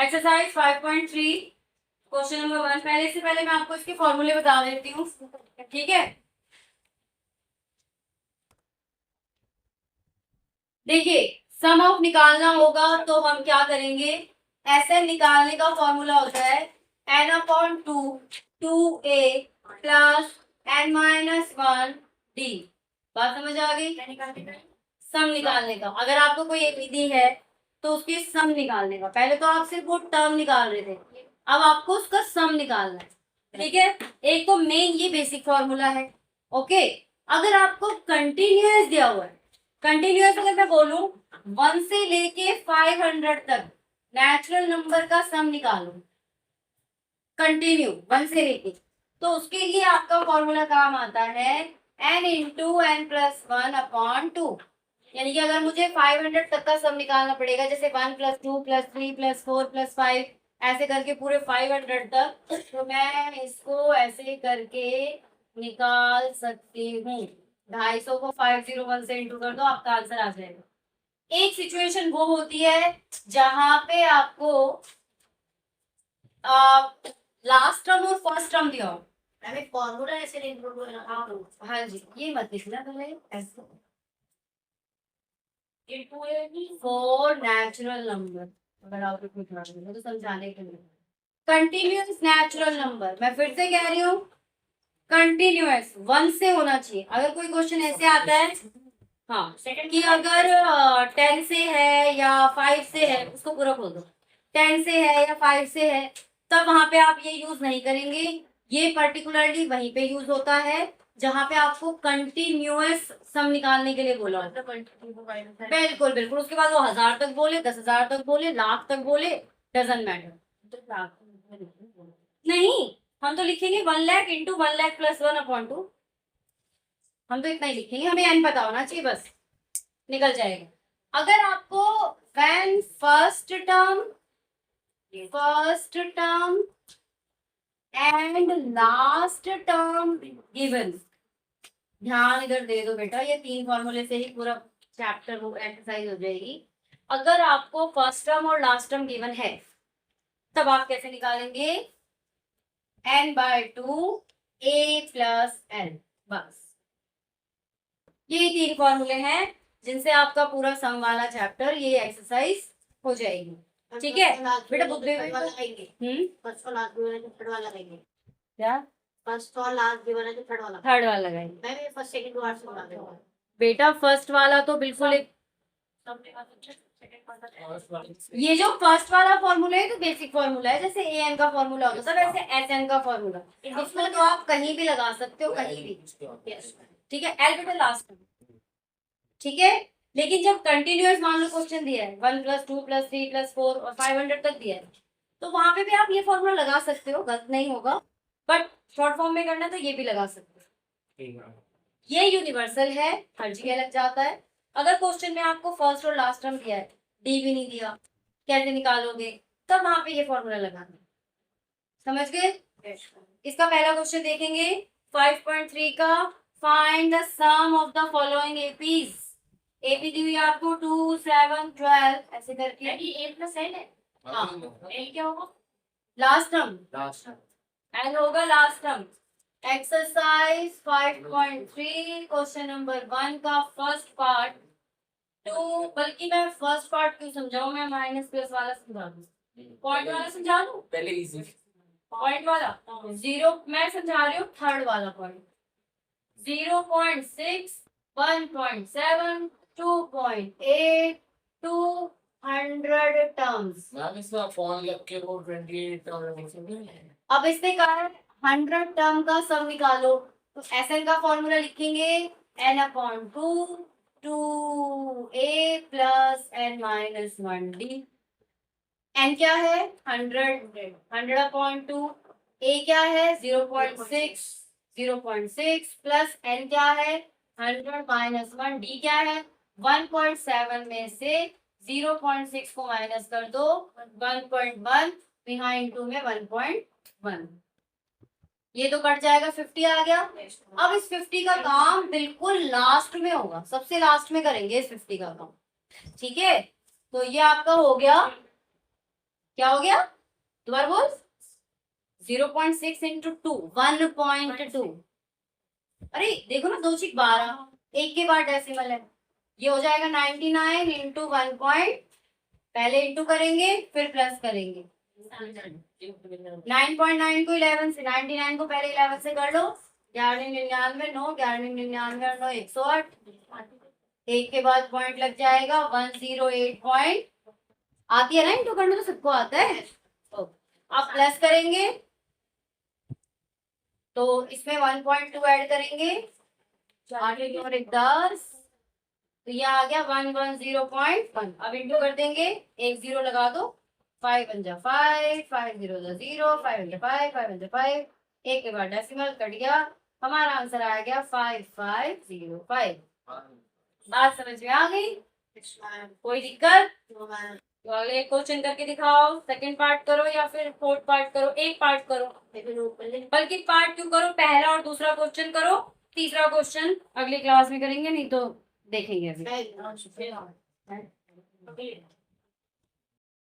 Exercise 5.3 question number 1। पहले से पहले मैं आपको इसके फॉर्मूले बता देती हूँ, ठीक है। देखिए, सम ऑफ निकालना होगा तो हम क्या करेंगे, ऐसे निकालने का फॉर्मूला होता है n/2 2a प्लस n-1d। बात समझ आ गई? सम निकालने का, अगर आपको कोई एक विधि है तो उसकी सम निकालने का, पहले तो आप सिर्फ वो टर्म निकाल रहे थे, अब आपको उसका सम निकालना है, ठीक है। एक तो मेन ये बेसिक फॉर्मूला है, ओके। अगर आपको कंटिन्यूअस दिया हुआ है, कंटिन्यूअस अगर मैं बोलूं 1 से लेके 500 तक नेचुरल नंबर का सम निकालो, कंटिन्यू 1 से लेके, तो उसके लिए आपका फॉर्मूला काम आता है n इंटू एन प्लस 1/2। यानी कि अगर मुझे 500 तक का सम निकालना पड़ेगा, जैसे 1 + 2 + 3 + 4 + 5 ऐसे करके पूरे 500 तक, तो मैं इसको ऐसे करके निकाल सकती हूँ। 250 को 501 से इंटू कर दो, आपका आंसर आ जाएगा। एक सिचुएशन वो होती है जहां पे आपको लास्ट टर्म और फर्स्ट टर्म दिया हो, फॉर्मूला ऐसे हाँ जी, ये मत लिखना पहले ऐसे फोर नेचुरल नंबर, अगर आप तो समझाने के लिए कंटिन्यूअस नेचुरल नंबर, मैं फिर से कह रही हूँ कंटिन्यूअस 1 से होना चाहिए। अगर कोई क्वेश्चन ऐसे आता है हाँ कि अगर 10 से है या 5 से है, उसको पूरा खोल दो, 10 से है या 5 से है, तब वहां पे आप ये यूज नहीं करेंगे। ये पर्टिकुलरली वहीं पे यूज होता है जहां पे आपको कंटिन्यूअस सम निकालने के लिए बोला होता है। बिल्कुल बिल्कुल, उसके बाद वो 1000 तक बोले, 10,000 तक बोले, लाख तक बोले, डजंट मैटर। नहीं, हम तो लिखेंगे 1 लाख इंटू 1 लाख प्लस 1/2। हम तो इतना ही लिखेंगे, हमें एन पता होना चाहिए, बस निकल जाएगा। अगर आपको when first term and last term given, ध्यान इधर दे दो बेटा, ये 3 फॉर्मूले से ही पूरा चैप्टर वो एक्सरसाइज हो जाएगी। अगर आपको फर्स्ट टर्म और लास्ट टर्म गिवन है, तब आप कैसे निकालेंगे, n/2 a प्लस n, बस ये 3 फॉर्मूले हैं जिनसे आपका पूरा सम वाला चैप्टर ये एक्सरसाइज हो जाएगी, ठीक है बेटा। बुद्धि फर्स्ट और लास्ट गिवन है तो थर्ड वाला लगाएंगे। क्या फर्स्ट और लास्ट गिवन है तो थर्ड वाला लगाएंगे? मैं भी फर्स्ट सेकंड को आठ बता दूंगा बेटा फर्स्ट वाला तो बिल्कुल एक, ये जो फर्स्ट वाला फॉर्मूला है तो बेसिक फॉर्मूला है, जैसे ए एन का फॉर्मूला होता है वैसे एस एन का फॉर्मूला, इसको तो आप कहीं भी लगा सकते हो, कहीं भी, ठीक है। एल बेटा लास्ट, ठीक है। लेकिन जब कंटिन्यूअस मान लो क्वेश्चन दिया है 1 + 2 + 3 + 4 और 500 तक दिया है, तो वहां पे भी आप ये फॉर्मूला लगा सकते हो, गलत नहीं होगा, बट शॉर्ट फॉर्म में करना तो ये भी लगा सकते हो। ये यूनिवर्सल है, हर जगह लग जाता है। अगर क्वेश्चन में आपको फर्स्ट और लास्ट टर्म दिया है, डी भी नहीं दिया, कैसे निकालोगे, तब वहां पे ये फॉर्मूला लगाना, समझ गए? इसका पहला क्वेश्चन देखेंगे 5.3 का, find the sum of the following APs. AP दी हुई आपको 2 7 12 ऐसे करके, ए प्लस एन है, हाँ एल क्या होगा, लास्ट टर्म, एन होगा last term. Exercise 5.3 question number 1 का फर्स्ट पार्ट, तो बल्कि मैं फर्स्ट पार्ट क्यों समझाऊं, मैं माइनस प्लस वाला समझा दूं, पॉइंट वाला समझा दूं, पहले इजी पॉइंट वाला, जीरो मैं समझा रही हूँ, थर्ड वाला पॉइंट 0.6 1.7 2.8 200 टर्म्स। मैम इसमें फोन लग के वो 28 और अब इसने कहा है 100 टर्म का सम निकालो, तो एसएन का फॉर्मूला लिखेंगे n/2 2a plus n-1d। n क्या है 100, 100/2, a क्या है 0.6 0.6 प्लस n क्या है 100 माइनस 1, d क्या है 1.7 में से 0.6 को माइनस कर दो 1.1, बिहाइंड 2 में 1.1, ये तो कट जाएगा, 50 आ गया। अब इस 50 का काम बिल्कुल लास्ट में होगा, सबसे लास्ट में करेंगे इस 50 का काम, ठीक है। तो ये आपका हो गया क्या हो गया दोबारा बोल 0.6 इंटू 2 1.2 अरे देखो ना 2 6 12 एक के बाद डेसिमल है ये हो जाएगा 99 इंटू 1 पॉइंट पहले इंटू करेंगे फिर प्लस करेंगे 9.9 को 11 से 99 को पहले 11 से कर लो 1199 9 1199 9 108 एक के बाद पॉइंट लग जाएगा 108 पॉइंट आती है ना इंटू करना तो सबको आता है अब प्लस करेंगे तो इसमें 1.2 ऐड करेंगे 8 और 10 तो ये आ गया 110.1 अब इंटू कर देंगे एक जीरो लगा दो 5 बन जा 5 5 0 0 5 बन जा 5 5 बन जा 5 एक के बाद डेसिमल कट गया हमारा आंसर आ गया 5505 बात समझ में आ गई कोई दिक्कत तो अगले क्वेश्चन करके दिखाओ सेकंड पार्ट करो या फिर फोर्थ पार्ट करो एक पार्ट करो बल्कि पार्ट क्यों करो पहला और दूसरा क्वेश्चन करो तीसरा क्वेश्चन अगली क्लास में करेंगे नहीं तो देखेंगे अभी Okay.